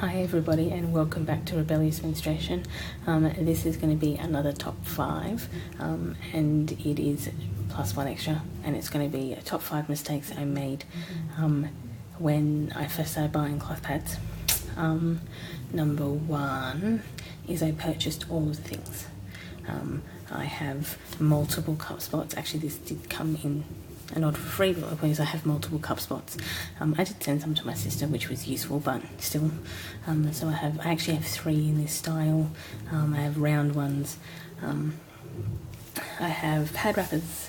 Hi everybody and welcome back to Rebellious Menstruation. This is going to be another top 5 and it is plus one extra, and it's going to be top 5 mistakes I made when I first started buying cloth pads. Number 1 is I purchased all of the things. I have multiple cup spots. Actually, this did come in an order for free, but because I have multiple cup spots. I did send some to my sister, which was useful, but still. So I actually have 3 in this style. I have round ones. I have pad wrappers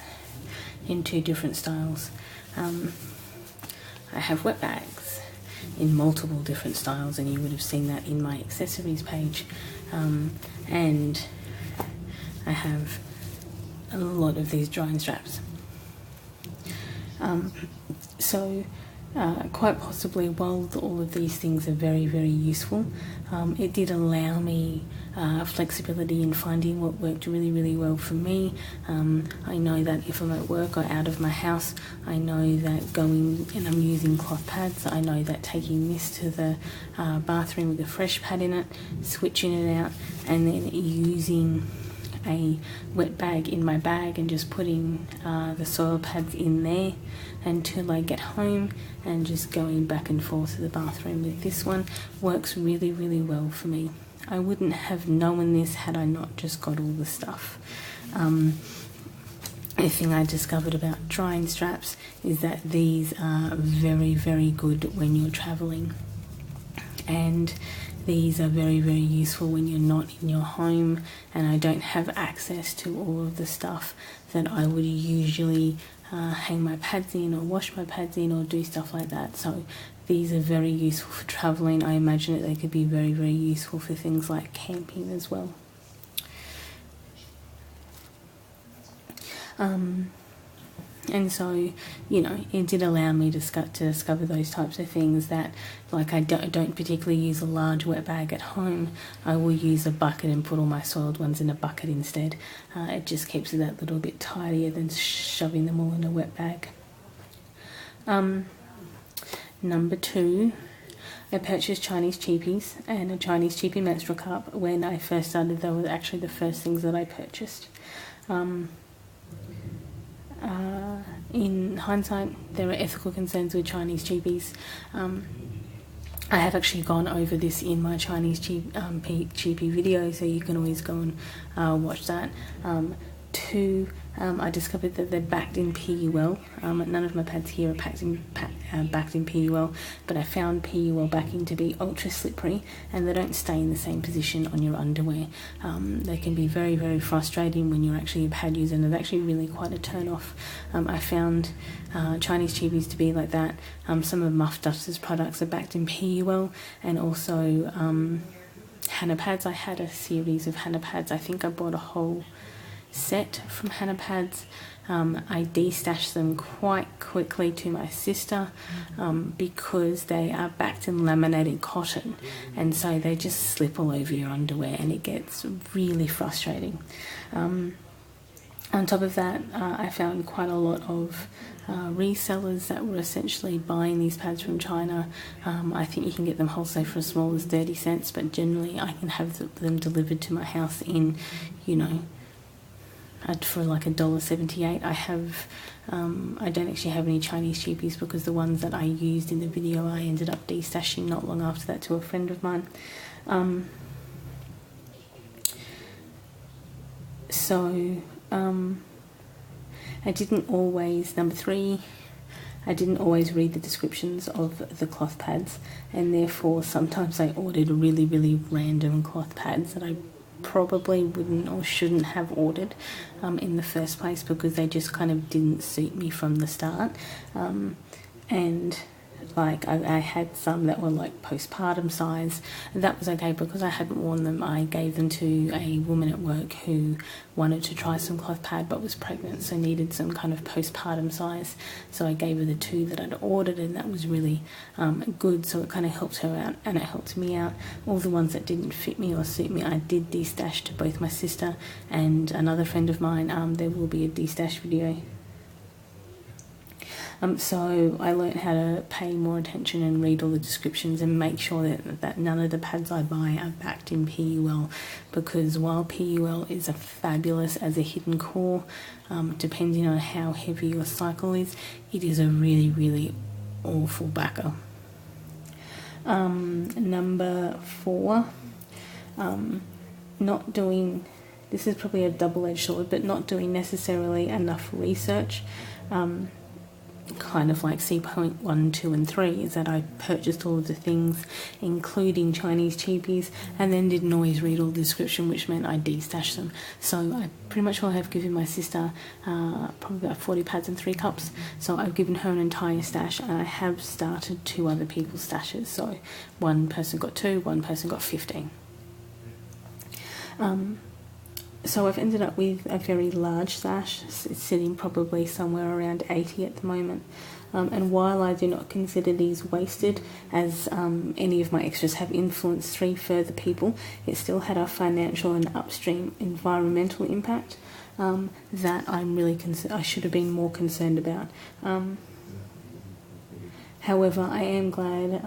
in 2 different styles. I have wet bags in multiple different styles, and you would have seen that in my accessories page. And I have a lot of these drying straps. Quite possibly, while all of these things are very, very useful, it did allow me flexibility in finding what worked really, really well for me. I know that if I'm at work or out of my house, I know that going and I'm using cloth pads, I know that taking this to the bathroom with a fresh pad in it, switching it out, and then using a wet bag in my bag and just putting the soil pads in there until I get home, and just going back and forth to the bathroom with this one works really, really well for me. I wouldn't have known this had I not just got all the stuff. The thing I discovered about drying straps is that these are very, very good when you're traveling, and these are very, very useful when you're not in your home and I don't have access to all of the stuff that I would usually hang my pads in or wash my pads in or do stuff like that. So these are very useful for traveling. I imagine that they could be very, very useful for things like camping as well. And so, you know, it did allow me to discover those types of things that, like, I don't particularly use a large wet bag at home. I will use a bucket and put all my soiled ones in a bucket instead. It just keeps it that little bit tidier than shoving them all in a wet bag. Number 2, I purchased Chinese cheapies and a Chinese cheapie menstrual cup. When I first started, they were actually the first things that I purchased. In hindsight, there are ethical concerns with Chinese cheapies. I have actually gone over this in my Chinese cheapie video, so you can always go and watch that. 2, I discovered that they're backed in PUL. None of my pads here are backed in PUL, but I found PUL backing to be ultra slippery, and they don't stay in the same position on your underwear. They can be very, very frustrating when you're actually a pad user, and it's actually really quite a turn off. I found Chinese cheapies to be like that. Some of Muff Dusters products are backed in PUL, and also Hannah pads. I had a series of Hannah pads. I think I bought a whole set from Hannah pads. I destashed them quite quickly to my sister because they are backed in laminated cotton, and so they just slip all over your underwear and it gets really frustrating. On top of that, I found quite a lot of resellers that were essentially buying these pads from China. I think you can get them wholesale for as small as 30 cents, but generally I can have them delivered to my house in, you know, for like $1.78. I don't actually have any Chinese cheapies because the ones that I used in the video I ended up destashing not long after that to a friend of mine. I didn't always, number 3, I didn't always read the descriptions of the cloth pads, and therefore sometimes I ordered really, really random cloth pads that I probably wouldn't or shouldn't have ordered in the first place, because they just kind of didn't suit me from the start. And like I had some that were like postpartum size, and that was okay because I hadn't worn them. I gave them to a woman at work who wanted to try some cloth pad but was pregnant, so needed some kind of postpartum size, so I gave her the 2 that I'd ordered, and that was really good. So it kind of helped her out and it helped me out. All the ones that didn't fit me or suit me, I did destash to both my sister and another friend of mine. There will be a destash video. So I learned how to pay more attention and read all the descriptions and make sure that none of the pads I buy are backed in PUL, because while PUL is fabulous as a hidden core, depending on how heavy your cycle is, it is a really, really awful backer. Number 4, not doing, this is probably a double-edged sword, but not doing necessarily enough research. Kind of like C point 1, 2 and 3 is that I purchased all of the things, including Chinese cheapies, and then didn't always read all the description, which meant I de-stashed them. So I pretty much will have given my sister probably about 40 pads and 3 cups. So I've given her an entire stash, and I have started 2 other people's stashes. So one person got 2, one person got 15. So I've ended up with a very large stash. It's sitting probably somewhere around 80 at the moment. And while I do not consider these wasted, as any of my extras have influenced 3 further people, it still had a financial and upstream environmental impact that I'm really I should have been more concerned about. However, I am glad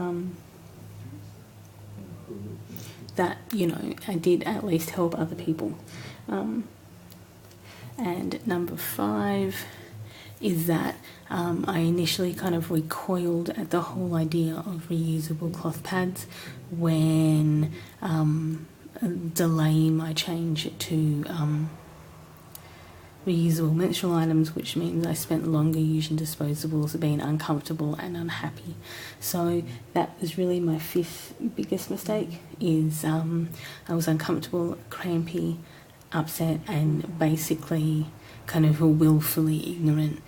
that, you know, I did at least help other people. And number 5 is that I initially kind of recoiled at the whole idea of reusable cloth pads when delaying my change to reusable menstrual items, which means I spent longer using disposables, being uncomfortable and unhappy. So that was really my 5th biggest mistake, is I was uncomfortable, crampy, upset, and basically kind of willfully ignorant,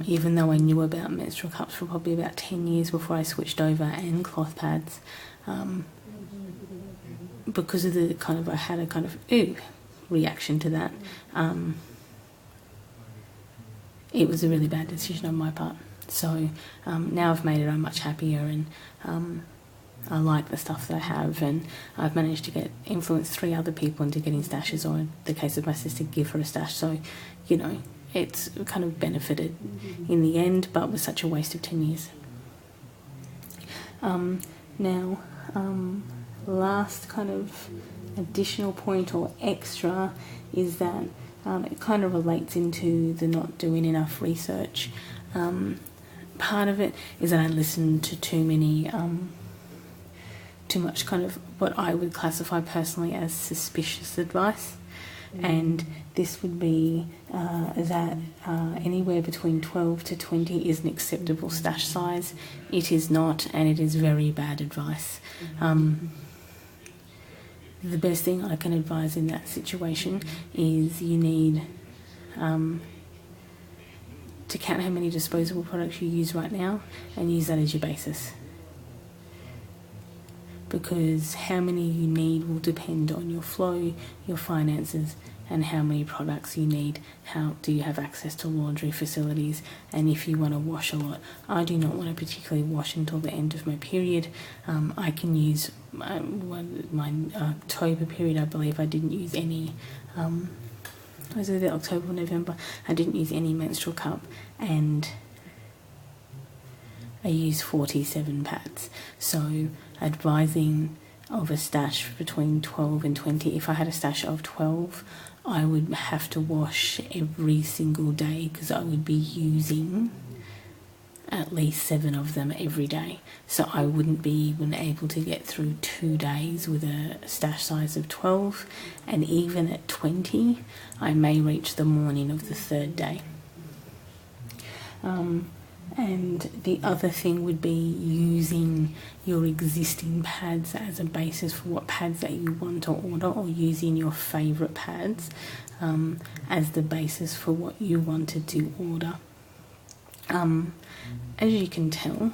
even though I knew about menstrual cups for probably about 10 years before I switched over, and cloth pads, because of the kind of, I had a kind of reaction to that. It was a really bad decision on my part. So now I've made it, I'm much happier, and I like the stuff that I have, and I've managed to influence 3 other people into getting stashes, or in the case of my sister, give her a stash. So, you know, it's kind of benefited in the end, but was such a waste of 10 years. Now, last kind of additional point or extra is that it kind of relates into the not doing enough research. Part of it is that I listened to too much kind of what I would classify personally as suspicious advice, and this would be that anywhere between 12 to 20 is an acceptable stash size. It is not, and it is very bad advice. The best thing I can advise in that situation is you need to count how many disposable products you use right now and use that as your basis, because how many you need will depend on your flow, your finances, and how many products you need. How do you have access to laundry facilities, and if you want to wash a lot. I do not want to particularly wash until the end of my period. I can use my October period, I believe I didn't use any, was it October or November? I didn't use any menstrual cup, and I used 47 pads. So advising of a stash between 12 and 20. If I had a stash of 12, I would have to wash every single day, because I would be using at least 7 of them every day. So I wouldn't be even able to get through 2 days with a stash size of 12. And even at 20, I may reach the morning of the 3rd day. And the other thing would be using your existing pads as a basis for what pads that you want to order, or using your favourite pads as the basis for what you wanted to order. As you can tell,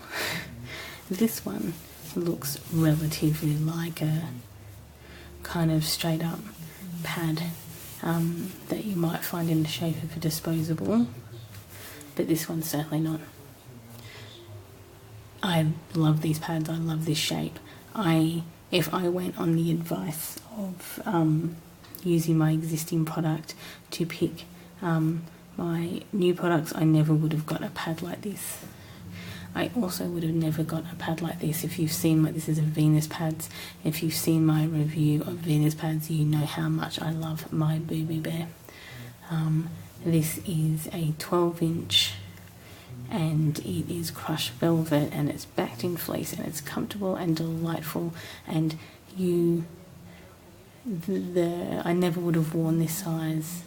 this one looks relatively like a kind of straight up pad that you might find in the shape of a disposable, but this one's certainly not. I love these pads, I love this shape. If I went on the advice of using my existing product to pick my new products, I never would have got a pad like this. I also would have never got a pad like this. If you've seen this is a Venus pads. If you've seen my review of Venus pads, you know how much I love my Boo Boo Bear. This is a 12-inch and it is crushed velvet and it's backed in fleece and it's comfortable and delightful, and I never would have worn this size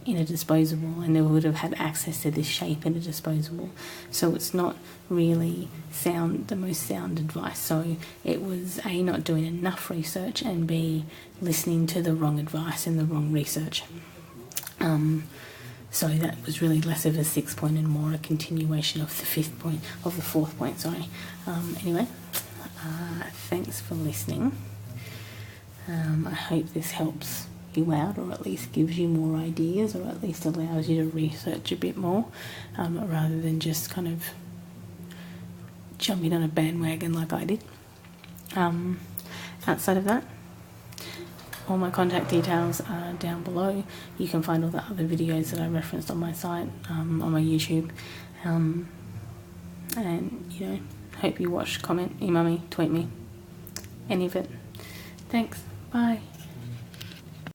in a disposable. I never would have had access to this shape in a disposable, so it's not really the most sound advice. So it was A, not doing enough research, and B, listening to the wrong advice and the wrong research. So that was really less of a 6 point and more a continuation of the fourth point, sorry. Anyway, thanks for listening. I hope this helps you out, or at least gives you more ideas, or at least allows you to research a bit more, rather than just kind of jumping on a bandwagon like I did. Outside of that, all my contact details are down below. You can find all the other videos that I referenced on my site, on my YouTube. And, hope you watch, comment, email me, tweet me, any of it. Thanks. Bye.